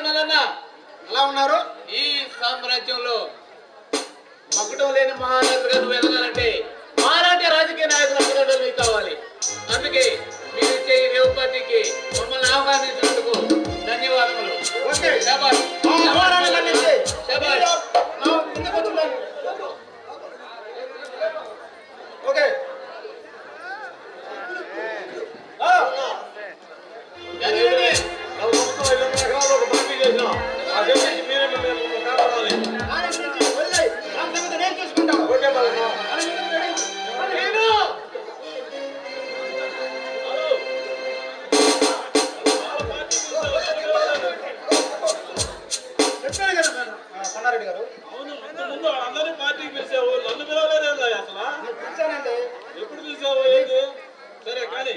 మల్లన్న ఎలా ఉన్నారు? ఈ సామ్రాజ్యంలో మకుటం లేని మహారాజుగా నువ్వు ఎదగాలంటే మాలాంటి రాజకీయ నాయకులు అందరూ మీకు కావాలి. అందుకే మీరు ఇచ్చే ఈ రేవు పార్టీకి మమ్మల్ని ఆహ్వానించినందుకు ధన్యవాదములు. శభాష్. శభాష్. ఓకే కొండారెడ్డి గారు అవును ముందు అందరినీ పార్టీకి పిలిచావు నన్ను పిలవలేదేందా అసలు పిలిచానండి. ఎప్పుడు పిలిచావు ఏంటి సరే కానీ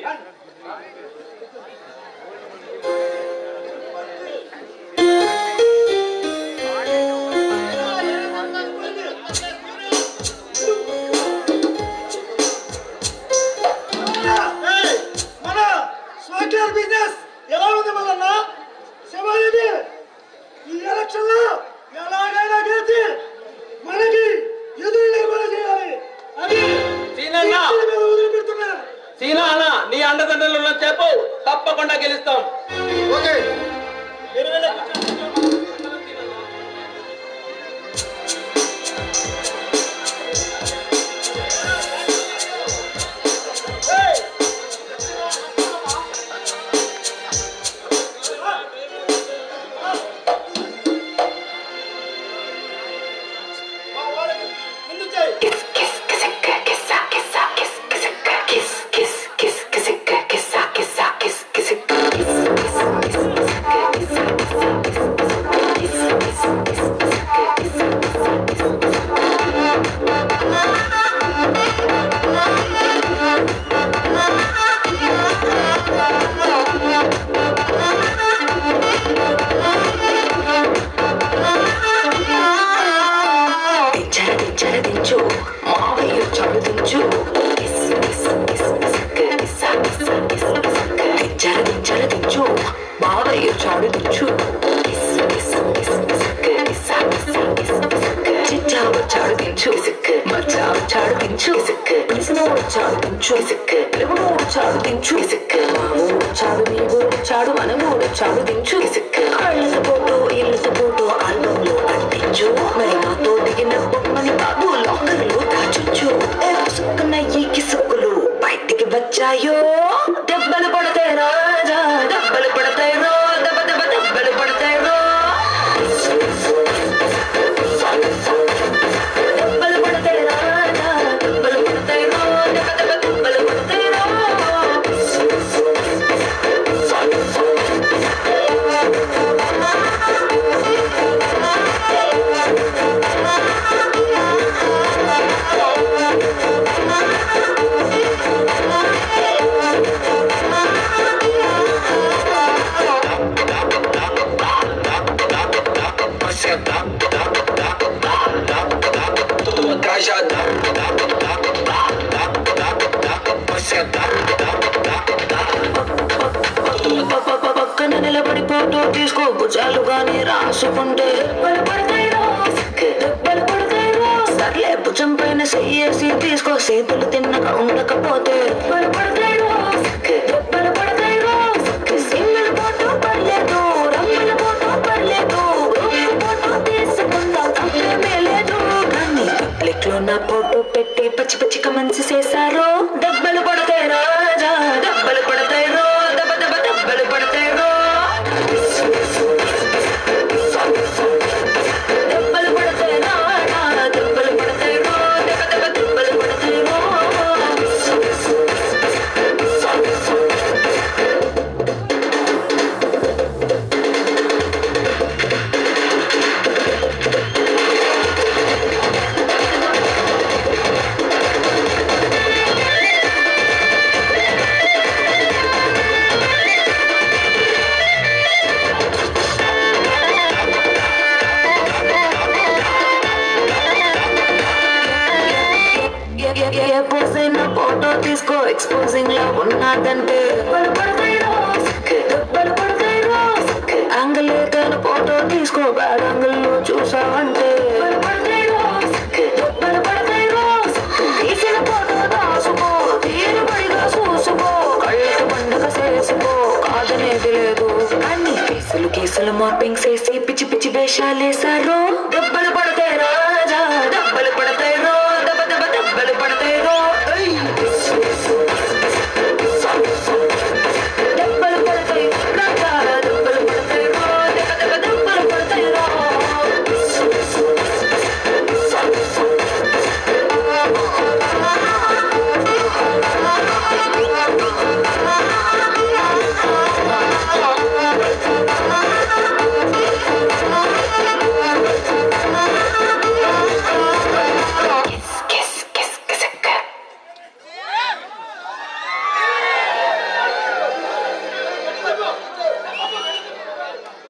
మన స్వాక్యార్ బిజినెస్ ఎలా ఉంది మల్లన్న? శివాజీ ఈ ఎలక్షన్ లో ఎలాగైనా గెలిచి మనకి ఎదురు లేకుండా చేయాలి అని వదిలిపెడుతున్నా. సీనా అన్న నీ అండదండలు చెప్పు, తప్పకుండా గెలుస్తాం. ఓకే బయటికి వచ్చాయో దెబ్బలు పడతాయి రాజా, దెబ్బలు పడతాయి రో, దెబ్బ దెబ్బ దెబ్బలు పడతాయి రో, దెబ్బలు పడతాయి రాజా, దెబ్బలు పడతాయి రో, దెబ్బ దెబ్బ దెబ్బలు పడతాయి రో. పక్కన నిలబడి ఫోటో తీసుకో, భుజాలుగానే రాసుకుంటే సర్లే భుజం పైన చెయ్యేసి తీసుకో, చేతులు తిన్నక ఉండకపోతే సింగిల్ ఫోటో పర్లేదు, రంగుల ఫోటో పర్లేదు, ఫోటో తీసుకుందాం తప్పేమీ లేదు. కానీ పబ్లిక్ లో నా ఫోటో పెట్టి పచ్చి పచ్చిక మంచి చేశారు, దెబ్బలు పడతాయి రాజా, దెబ్బలు పడతాయి రో, దెబ్బ దెబ్బ దెబ్బలు పడతాయి రో, దెబ్బలు పడతాయి రాజా, దెబ్బలు పడతాయి రో, దెబ్బ దెబ్బ దెబ్బలు పడతాయి రో. బ్యాడంగుల్లో చూసావంటే తీసిన ఫోటో దాసుకో తీరుబడిగా చూసుకో కళ్ళకి పండుగ చేసుకో కాదనేది లేదు అన్ని కేసులు మార్పింగ్ చేసి పిచ్చి పిచ్చి వేషాలేసారు దెబ్బలు పడతాయి రాజా దెబ్బలు పడతాయి